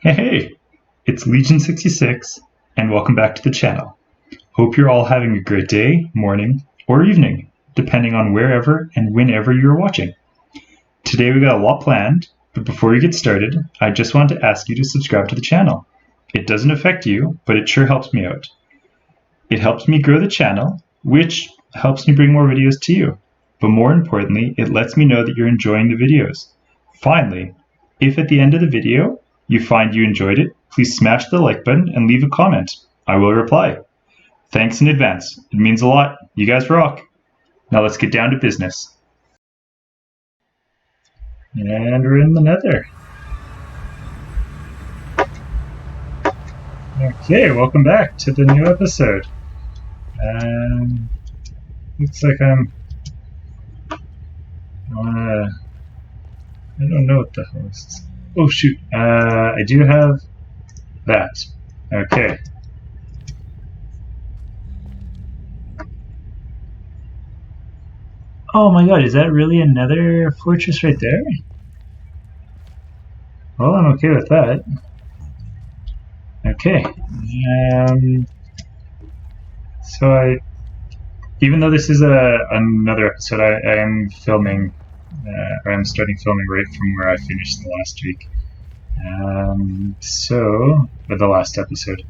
Hey, it's Legion66, and welcome back to the channel. Hope you're all having a great day, morning, or evening, depending on wherever and whenever you're watching. Today we got a lot planned, but before we get started, I just want to ask you to subscribe to the channel. It doesn't affect you, but it sure helps me out. It helps me grow the channel, which helps me bring more videos to you. But more importantly, it lets me know that you're enjoying the videos. Finally, if at the end of the video you find you enjoyed it, please smash the like button and leave a comment. I will reply. Thanks in advance. It means a lot. You guys rock. Now let's get down to business. And we're in the nether. Okay, welcome back to the new episode. Looks like I don't know what the hell this is. Oh shoot, I do have that. Okay. Oh my god, is that really another fortress right there? Well, I'm okay with that. Okay. So even though this is another episode, I am filming, or I'm starting filming right from where I finished the last week. Or the last episode.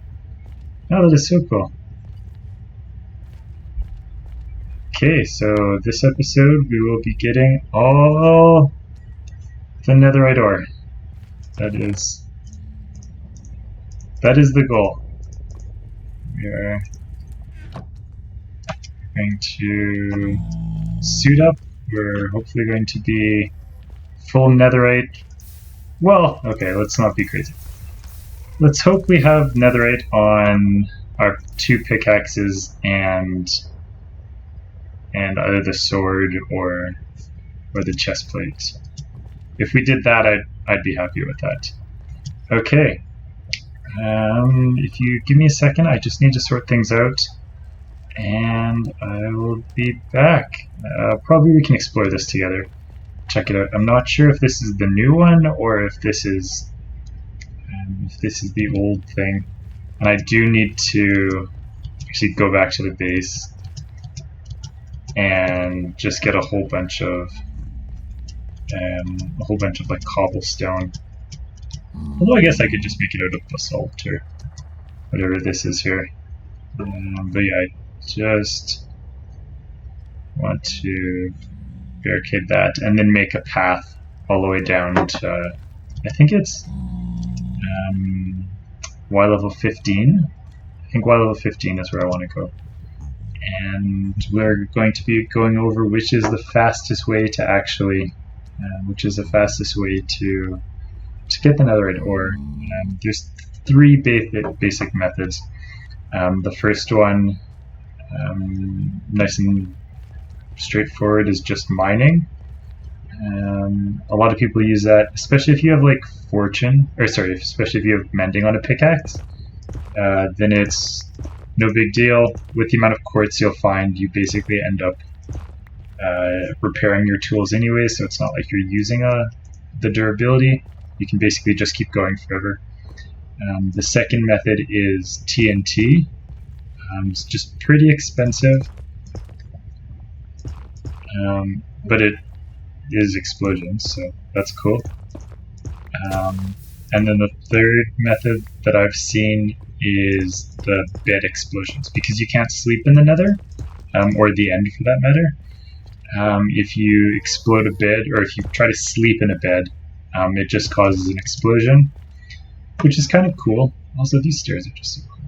Oh, that is so cool. Okay, so this episode we will be getting all the netherite ore. That is the goal. We are going to suit up. We're hopefully going to be full netherite. Well, okay, let's not be crazy. Let's hope we have netherite on our two pickaxes and either the sword or the chest plate. If we did that, I'd be happy with that. Okay. If you give me a second, I just need to sort things out, and I will be back. Probably we can explore this together. Check it out. I'm not sure if this is the new one or if this is the old thing. And I do need to actually go back to the base and just get a whole bunch of like cobblestone. Although I guess I could just make it out of basalt or whatever this is here. But yeah, I just want to barricade that and then make a path all the way down to, I think it's Y level 15. I think Y level 15 is where I want to go. And we're going to be going over which is the fastest way to actually, to get the netherite ore. There's three basic methods. The first one, nice and straightforward, is just mining. A lot of people use that, especially if you have like especially if you have mending on a pickaxe. Then it's no big deal. With the amount of quartz you'll find, you basically end up repairing your tools anyway, so it's not like you're using the durability. You can basically just keep going forever. The second method is TNT. It's just pretty expensive, but it is explosions, so that's cool. And then the third method that I've seen is the bed explosions, because you can't sleep in the nether, or the end for that matter. If you explode a bed, or if you try to sleep in a bed, it just causes an explosion, which is kind of cool. Also, these stairs are just so cool.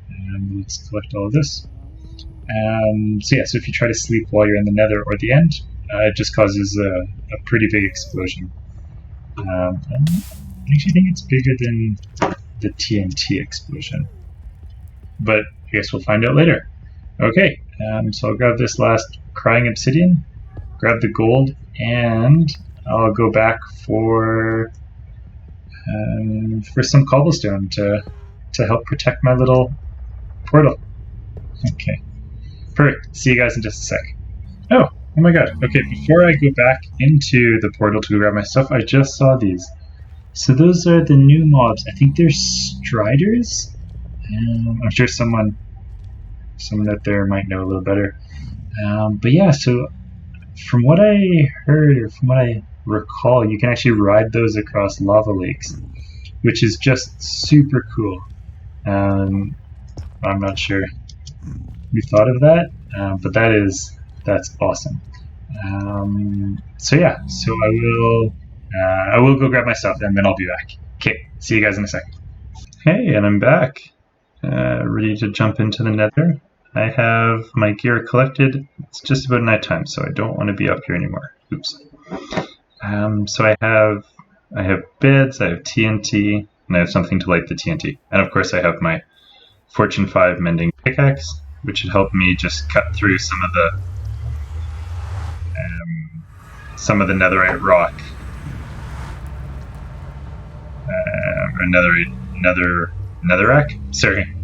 And let's collect all of this. So if you try to sleep while you're in the nether or the end, it just causes a pretty big explosion. I actually think it's bigger than the TNT explosion, but I guess we'll find out later. Okay, so I'll grab this last crying obsidian, grab the gold, and I'll go back for some cobblestone to help protect my little portal. Okay, perfect. See you guys in just a sec. Oh my god. Okay, before I go back into the portal to grab my stuff, I just saw these. So those are the new mobs. I think they're striders. I'm sure someone out there might know a little better. But yeah, so from what I heard, or from what I recall, you can actually ride those across lava lakes, which is just super cool. I'm not sure who thought of that, but that's awesome. So yeah, so I will go grab my stuff and then I'll be back. Okay, see you guys in a second. Hey, and I'm back, ready to jump into the nether. I have my gear collected. It's just about nighttime, so I don't want to be up here anymore. Oops. So I have beds, I have TNT, and I have something to light the TNT. And of course I have my Fortune 5 mending pickaxe, which should help me just cut through some of the netherite rock. Or netherrack? Sorry.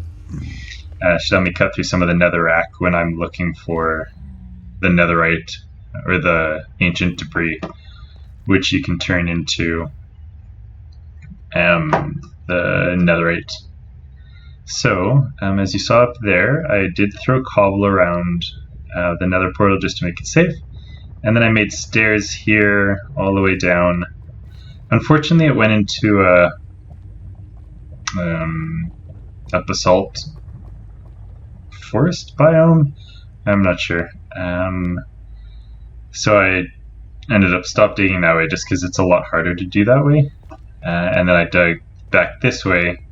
Should help me cut through some of the netherrack when I'm looking for the netherite or the ancient debris, which you can turn into the netherite. So, as you saw up there, I did throw cobble around the nether portal just to make it safe. And then I made stairs here all the way down. Unfortunately, it went into a basalt forest biome. I'm not sure. So I ended up stopped digging that way just because it's a lot harder to do that way. And then I dug back this way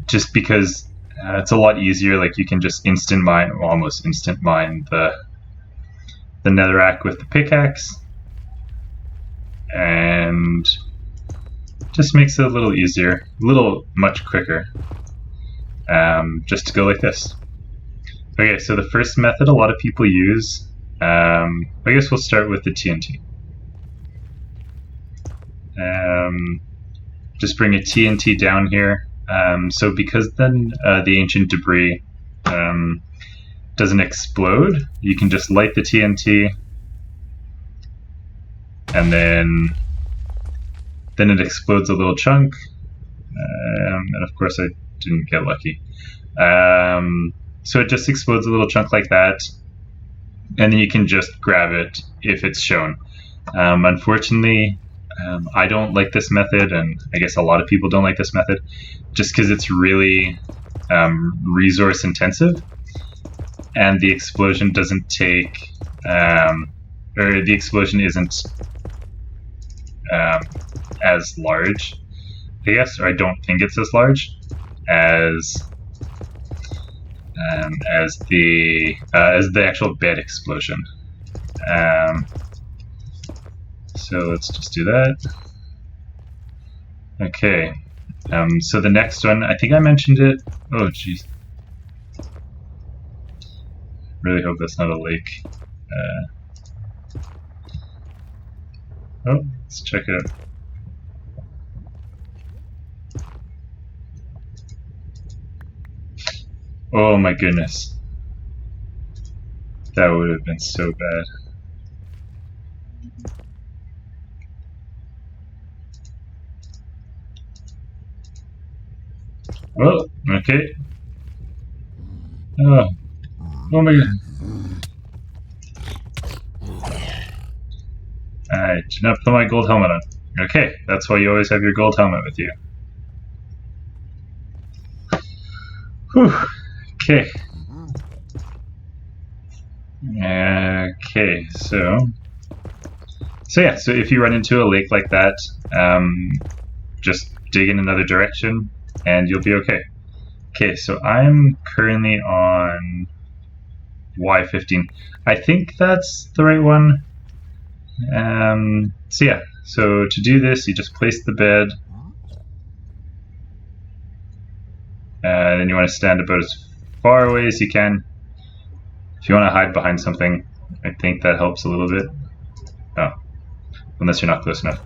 just because it's a lot easier. Like you can just almost instant mine the netherrack with the pickaxe, and just makes it a little easier, much quicker, just to go like this. Okay, so the first method a lot of people use, I guess we'll start with the TNT. Just bring a TNT down here. So because then the ancient debris doesn't explode, you can just light the TNT, and then it explodes a little chunk. And of course I didn't get lucky. So it just explodes a little chunk like that, and then you can just grab it if it's shown. Unfortunately, I don't like this method, and I guess a lot of people don't like this method, just because it's really resource intensive, and the explosion doesn't take, or the explosion isn't as large, I guess, or I don't think it's as large as the actual bed explosion. So let's just do that. Okay. So the next one, I think I mentioned it. Oh, jeez. Really hope that's not a lake. Oh, let's check it out. Oh my goodness. That would have been so bad. Oh, okay. Oh my god. I did not put my gold helmet on. Okay, that's why you always have your gold helmet with you. Whew. Okay. Okay, so yeah, so if you run into a lake like that, just dig in another direction and you'll be okay. Okay, so I'm currently on Y15. I think that's the right one. So yeah, so to do this, you just place the bed, and then you want to stand about as far away as you can. If you want to hide behind something, I think that helps a little bit. Oh, unless you're not close enough.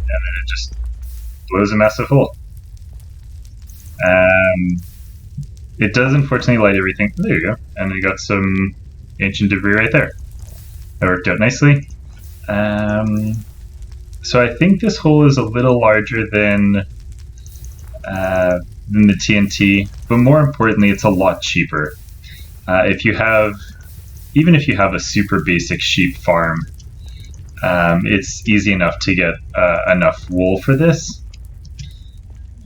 And then it just blows a massive hole. It does unfortunately light everything. There you go. And we got some ancient debris right there. That worked out nicely. So I think this hole is a little larger than the TNT, but more importantly, it's a lot cheaper. Even if you have a super basic sheep farm, it's easy enough to get enough wool for this.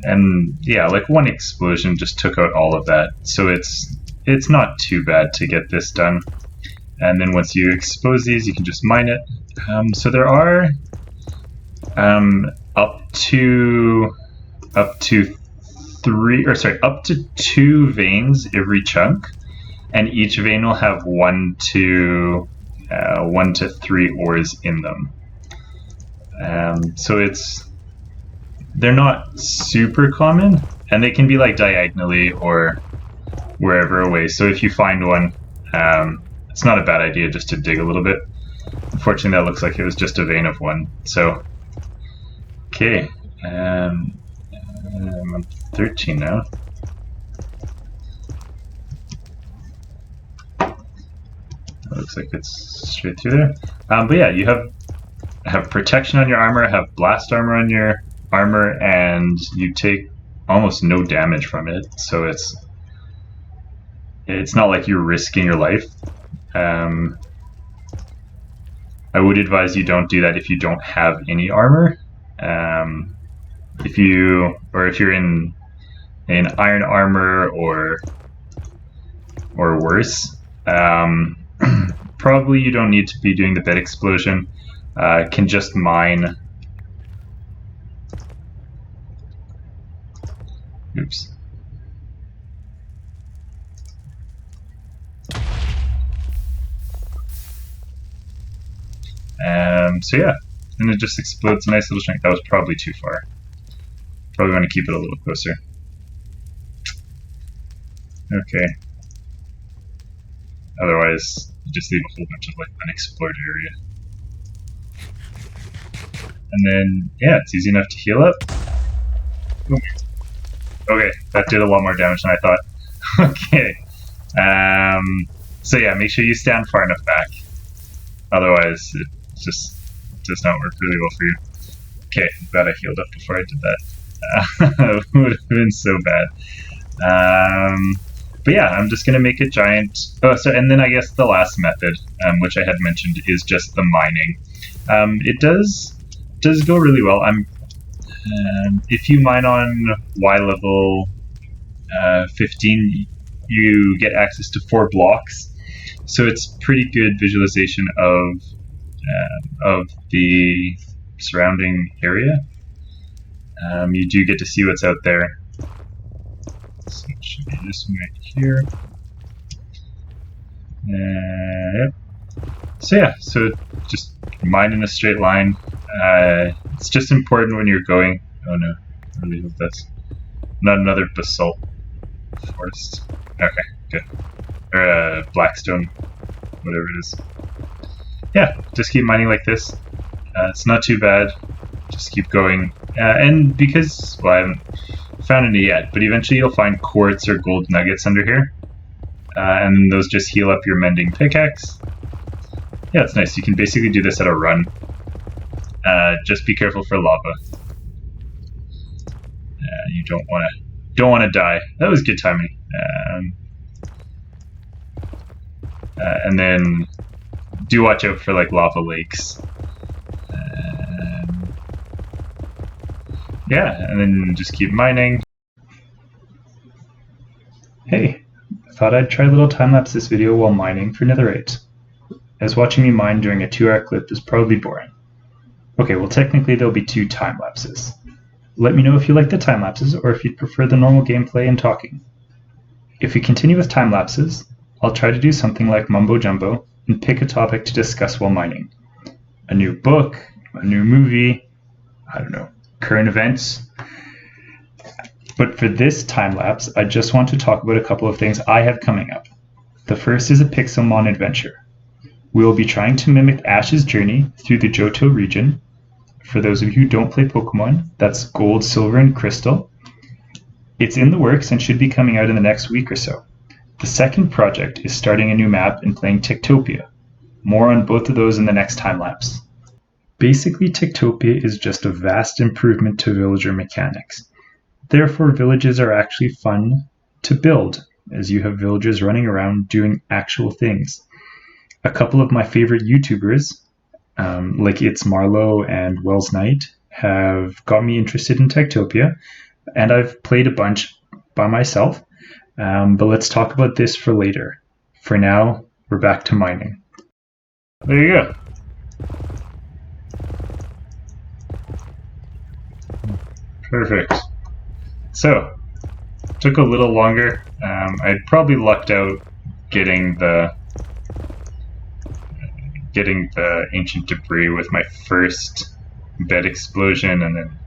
And yeah, like one explosion just took out all of that, so it's not too bad to get this done. And then once you expose these, you can just mine it. So there are up to 2 veins every chunk, and each vein will have 1 to 3 ores in them. So they're not super common, and they can be like diagonally or wherever away. So if you find one, it's not a bad idea just to dig a little bit. Unfortunately, that looks like it was just a vein of 1. So, okay, I'm on 13 now. It looks like it's straight through there. But yeah, you have protection on your armor, have blast armor on your armor, and you take almost no damage from it. So it's not like you're risking your life. I would advise you don't do that if you don't have any armor. If you're in iron armor or worse, probably you don't need to be doing the bed explosion. Can just mine. Oops. So yeah, and it just explodes a nice little chunk. That was probably too far. Probably want to keep it a little closer. Okay. Otherwise, you just leave a whole bunch of like unexplored area. And then, yeah, it's easy enough to heal up. Ooh. Okay, that did a lot more damage than I thought. Okay. So yeah, make sure you stand far enough back. Otherwise, it just does not work really well for you. Okay, I'm glad I healed up before I did that. It would have been so bad. But yeah, I'm just going to make a giant... and then I guess the last method, which I had mentioned, is just the mining. It does go really well. If you mine on Y level 15, you get access to 4 blocks. So it's pretty good visualization of the surrounding area. You do get to see what's out there. So it should be this one right here. Yep. So yeah, so just mine in a straight line. It's just important when you're going. Oh no, I really hope that's not another basalt forest. Okay, good. Or blackstone, whatever it is. Yeah, just keep mining like this. It's not too bad. Just keep going. And because, well, I haven't found any yet, but eventually you'll find quartz or gold nuggets under here. And then those just heal up your mending pickaxe. Yeah, it's nice. You can basically do this at a run. Just be careful for lava. You don't want to die. That was good timing. And then do watch out for like lava lakes. Yeah, and then just keep mining. Hey, I thought I'd try a little time-lapse this video while mining for netherite, as watching me mine during a 2-hour clip is probably boring. Okay, well technically there'll be 2 time-lapses. Let me know if you like the time-lapses or if you'd prefer the normal gameplay and talking. If we continue with time-lapses, I'll try to do something like Mumbo Jumbo and pick a topic to discuss while mining. A new book, a new movie, I don't know, current events. But for this time-lapse, I just want to talk about a couple of things I have coming up. The first is a Pixelmon adventure. We will be trying to mimic Ash's journey through the Johto region. For those of you who don't play Pokemon, that's gold, silver, and crystal. It's in the works and should be coming out in the next week or so. The second project is starting a new map and playing Tektopia. More on both of those in the next time-lapse. Basically, Tektopia is just a vast improvement to villager mechanics. Therefore, villages are actually fun to build, as you have villagers running around doing actual things. A couple of my favorite YouTubers, like It's Marlow and Wells Knight, have got me interested in Tektopia, and I've played a bunch by myself, but let's talk about this for later. For now, we're back to mining. There you go. Perfect. So, took a little longer. I'd probably lucked out getting the ancient debris with my first bed explosion, and then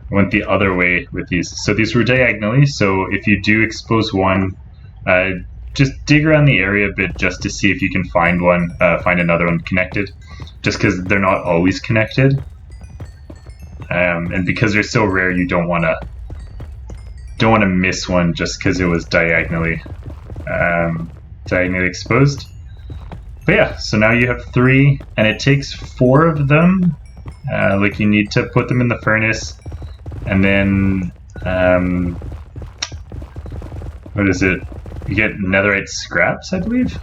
went the other way with these. So these were diagonally, so if you do expose one, just dig around the area a bit just to see if you can find another one connected, just because they're not always connected. And because they're so rare, you don't want to miss one just because it was diagonally exposed. But yeah, so now you have 3, and it takes 4 of them. Like, you need to put them in the furnace, and then what is it? You get netherite scraps, I believe,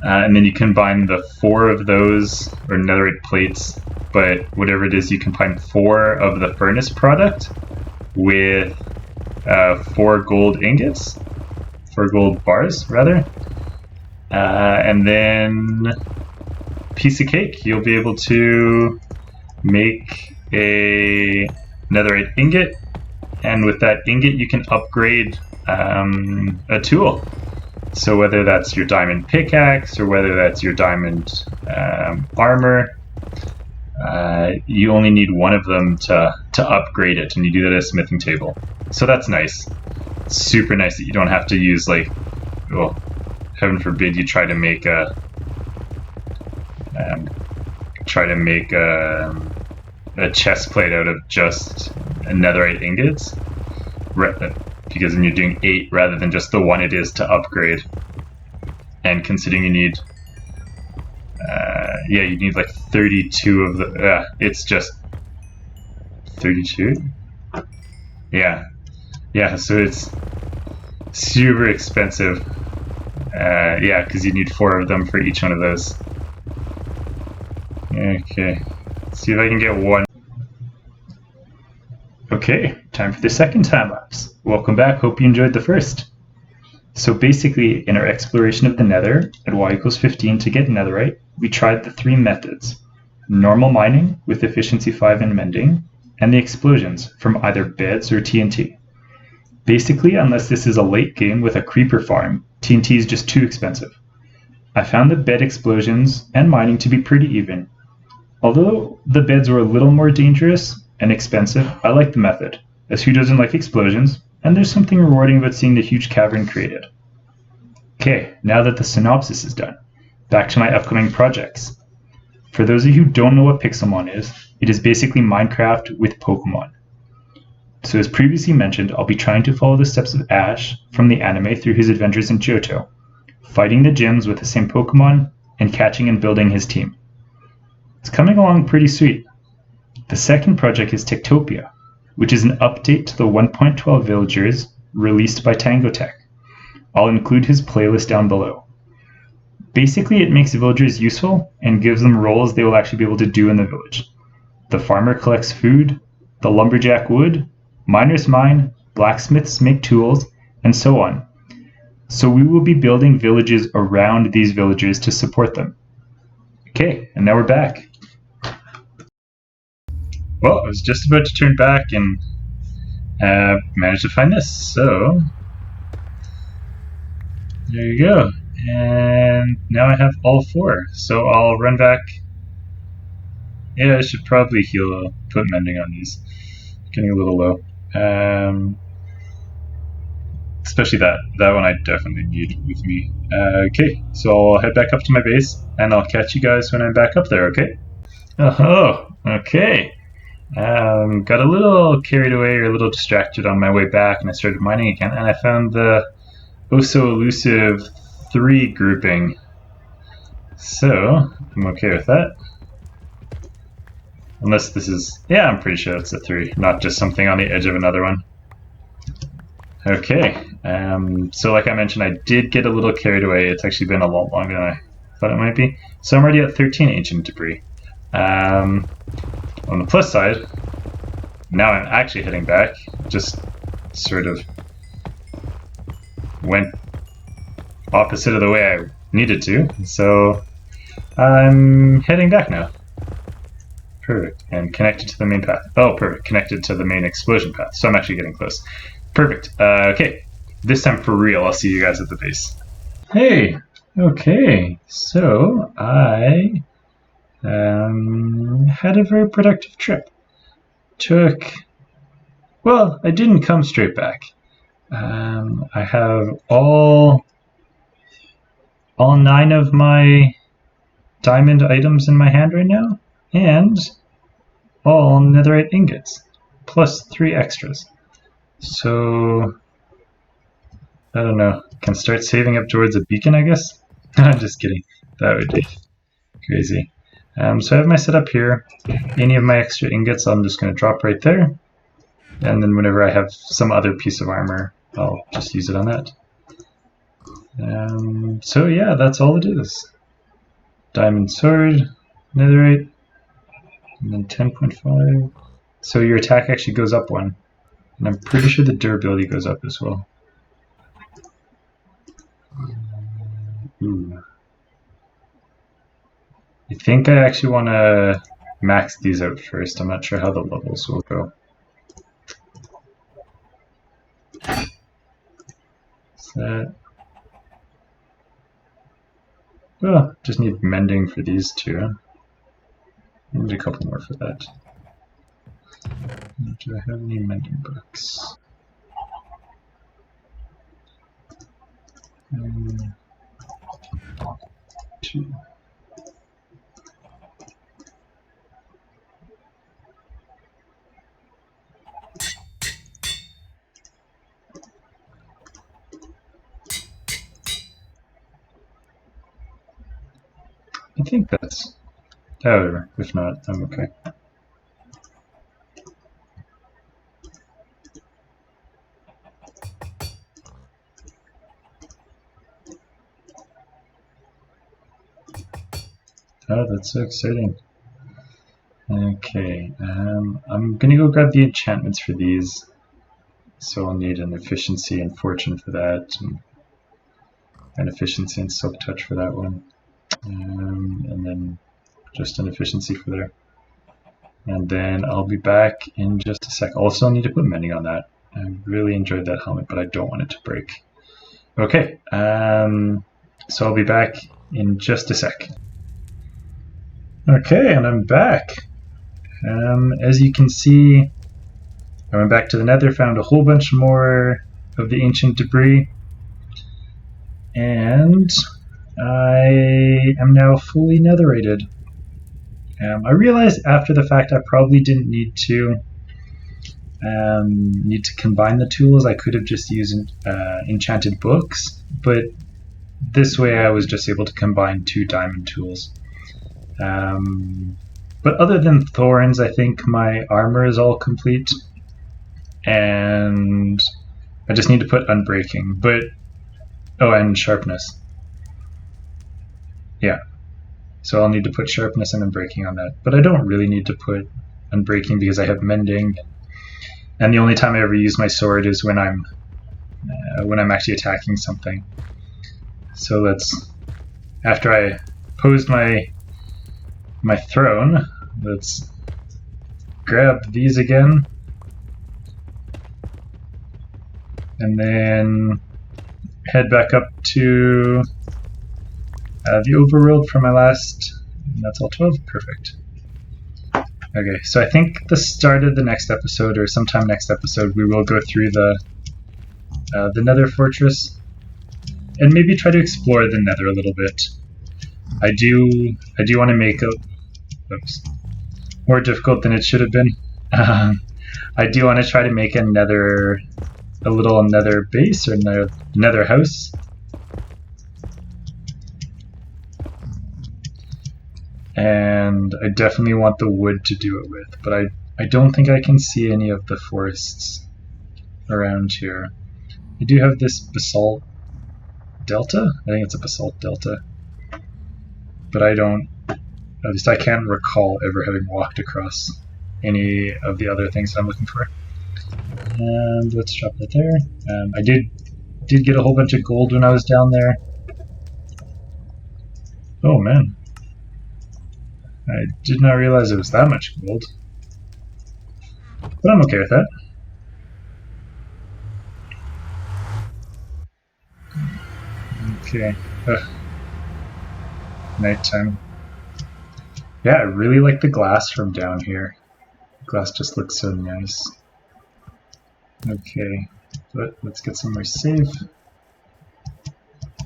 and then you combine the 4 of those, or netherite plates. But whatever it is, you combine 4 of the furnace product with 4 gold ingots, 4 gold bars, rather. And then, piece of cake, you'll be able to make a netherite ingot, and with that ingot you can upgrade a tool. So whether that's your diamond pickaxe or whether that's your diamond armor, you only need one of them to upgrade it, and you do that at a smithing table. So that's nice. Super nice that you don't have to use, like, well, heaven forbid you try to make a chest plate out of just netherite ingots, because then you're doing 8 rather than just the 1 it is to upgrade. And considering you need you need like 32 of the, it's just 32? Yeah, so it's super expensive. Yeah, because you need 4 of them for each one of those. Okay, let's see if I can get 1. Okay, time for the second time lapse. Welcome back, hope you enjoyed the first. So basically, in our exploration of the nether at y=15 to get netherite, we tried the 3 methods: normal mining with efficiency 5 and mending, and the explosions from either beds or TNT. Basically, unless this is a late game with a creeper farm, TNT is just too expensive. I found the bed explosions and mining to be pretty even. Although the beds were a little more dangerous and expensive, I like the method, as who doesn't like explosions, and there's something rewarding about seeing the huge cavern created. Okay, now that the synopsis is done, back to my upcoming projects. For those of you who don't know what Pixelmon is, it is basically Minecraft with Pokemon. So as previously mentioned, I'll be trying to follow the steps of Ash from the anime through his adventures in Johto, fighting the gyms with the same Pokemon, and catching and building his team. It's coming along pretty sweet. The second project is Tektopia, which is an update to the 1.12 villagers released by Tangotech. I'll include his playlist down below. Basically, it makes villagers useful and gives them roles they will actually be able to do in the village. The farmer collects food, the lumberjack wood, miners mine, blacksmiths make tools, and so on. So we will be building villages around these villagers to support them. Okay, and now we're back. Well, I was just about to turn back and managed to find this, so there you go. And now I have all 4, so I'll run back. Yeah, I should probably heal, put mending on these. Getting a little low. Especially that one I definitely need with me. Okay, so I'll head back up to my base, and I'll catch you guys when I'm back up there, okay? Oh, okay. Got a little carried away or a little distracted on my way back, and I started mining again, and I found the oh so elusive 3 grouping. So I'm okay with that. Unless this is, yeah, I'm pretty sure it's a 3, not just something on the edge of another one. Okay, so like I mentioned, I did get a little carried away. It's actually been a lot longer than I thought it might be. So I'm already at 13 ancient debris. On the plus side, now I'm actually heading back. Just sort of went opposite of the way I needed to. So I'm heading back now. Perfect. And connected to the main path. Oh, perfect. Connected to the main explosion path. So I'm actually getting close. Perfect. Okay. This time for real. I'll see you guys at the base. Hey. Okay. So I had a very productive trip. Well, I didn't come straight back. I have all 9 of my diamond items in my hand right now, and all netherite ingots, plus 3 extras. So, I don't know, can start saving up towards a beacon, I guess? I'm just kidding, that would be crazy. So I have my setup here. Any of my extra ingots I'm just going to drop right there, and then whenever I have some other piece of armor, I'll just use it on that. So yeah, that's all it is. Diamond sword, netherite, and then 10.5. So your attack actually goes up 1. And I'm pretty sure the durability goes up as well. Ooh. I think I actually want to max these out first. I'm not sure how the levels will go. That. Oh, just need mending for these 2. Maybe a couple more for that. Do I have any mending books? 2. I think that's, however, if not, I'm okay. Oh, that's so exciting. Okay, I'm gonna go grab the enchantments for these. So I'll need an efficiency and fortune for that, and an efficiency and silk touch for that one. And then just an efficiency for there. And then I'll be back in just a sec. Also, I need to put mending on that. I really enjoyed that helmet, but I don't want it to break. Okay, so I'll be back in just a sec. Okay, and I'm back. As you can see, I went back to the nether, found a whole bunch more of the ancient debris, and I am now fully netherited. I realized after the fact I probably didn't need to combine the tools. I could have just used enchanted books, but this way I was just able to combine 2 diamond tools. But other than thorns, I think my armor is all complete, and I just need to put unbreaking. But oh, and sharpness. Yeah. So I'll need to put sharpness and unbreaking on that. But I don't really need to put unbreaking because I have mending, and the only time I ever use my sword is when I'm actually attacking something. So let's, after I posed my throne, let's grab these again, and then head back up to the overworld for my last, and that's all 12, perfect. Okay, so I think the start of the next episode, or sometime next episode, we will go through the nether fortress, and maybe try to explore the nether a little bit. I do want to make it more difficult than it should have been. Um, I do want to try to make a little nether base or nether house. And I definitely want the wood to do it with, but I don't think I can see any of the forests around here. I do have this basalt delta. I think it's a basalt delta. But I don't, at least I can't recall ever having walked across any of the other things I'm looking for. And let's drop that there. I did get a whole bunch of gold when I was down there. Oh man. I did not realize it was that much gold. But I'm okay with that. Okay. Ugh. Nighttime. Yeah, I really like the glass from down here. The glass just looks so nice. Okay, but let's get somewhere safe.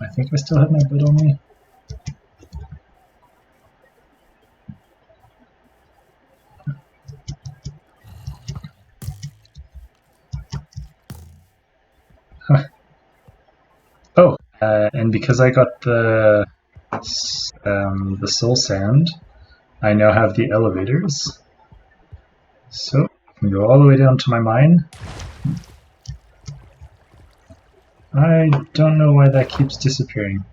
I think I still have my bed on me. Huh. Oh, and because I got the soul sand, I now have the elevators. So I can go all the way down to my mine. I don't know why that keeps disappearing.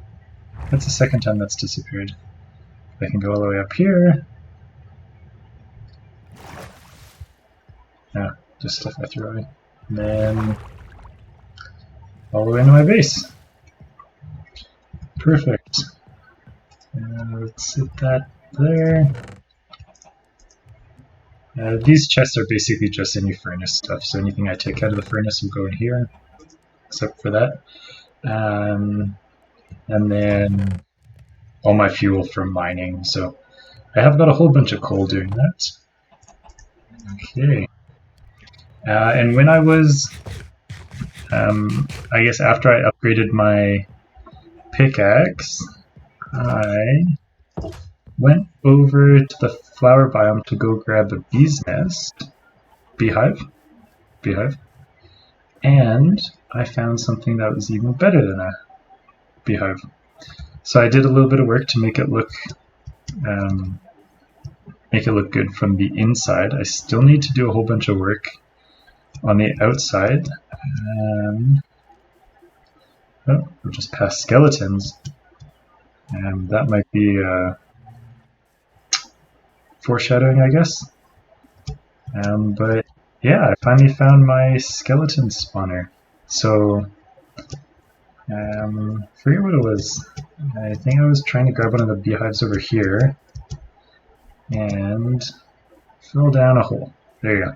That's the second time that's disappeared. I can go all the way up here. No, just stuff I threw away. And then all the way into my base. Perfect. Let's set that there. These chests are basically just any furnace stuff, so anything I take out of the furnace will go in here, except for that. And then all my fuel from mining, so I have got a whole bunch of coal doing that. Okay. And when I was, I guess after I upgraded my pickaxe, I went over to the flower biome to go grab a bee's nest, beehive, and I found something that was even better than a beehive. So I did a little bit of work to make it look good from the inside. I still need to do a whole bunch of work on the outside. Oh, we're just past skeletons. And that might be foreshadowing, I guess. But yeah, I finally found my skeleton spawner. So, forget what it was. I think I was trying to grab one of the beehives over here and fell down a hole. There you go.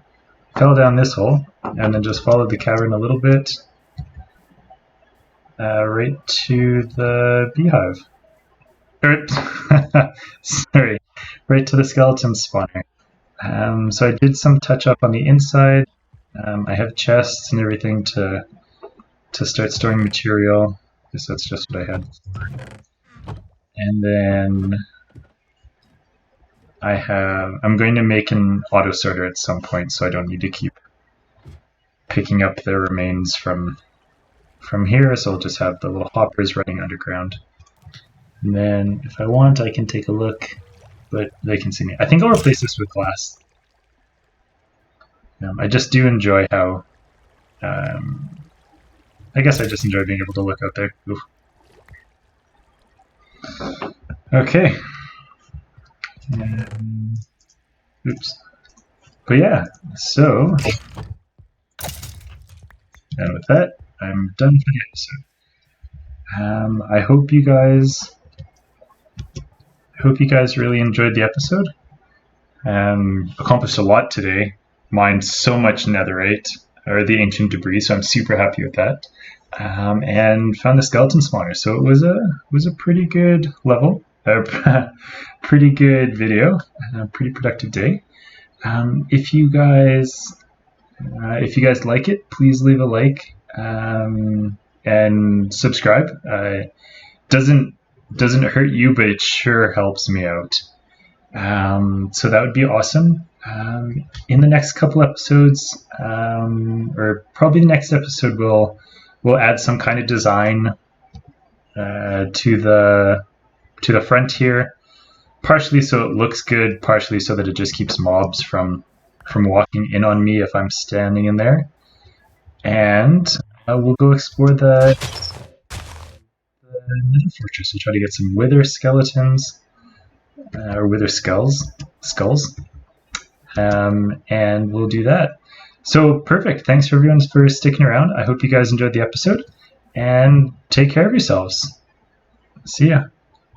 Fell down this hole and then just followed the cavern a little bit right to the beehive. Sorry, right to the skeleton spawner. So I did some touch up on the inside. I have chests and everything to start storing material, because that's just what I had before. And then I'm going to make an auto sorter at some point, so I don't need to keep picking up the remains from here, so I'll just have the little hoppers running underground. And then if I want, I can take a look, but they can see me. I think I'll replace this with glass. I just do enjoy how, I guess I just enjoy being able to look out there. Oof. Okay. Oops. But yeah, so, and with that, I'm done for the episode. I hope you guys really enjoyed the episode. Accomplished a lot today. Mined so much netherite, or the ancient debris, so I'm super happy with that. And found the skeleton spawner, so it was a pretty good level, pretty good video, a pretty productive day. If you guys like it, please leave a like and subscribe. Doesn't hurt you, but it sure helps me out. So that would be awesome. In the next couple episodes, or probably the next episode, we'll add some kind of design to the front here, partially so it looks good, partially so that it just keeps mobs from walking in on me if I'm standing in there. And we'll go explore the Nether Fortress. We'll try to get some wither skeletons or wither skulls, and we'll do that. So perfect. Thanks for everyone for sticking around. I hope you guys enjoyed the episode, and take care of yourselves. See ya.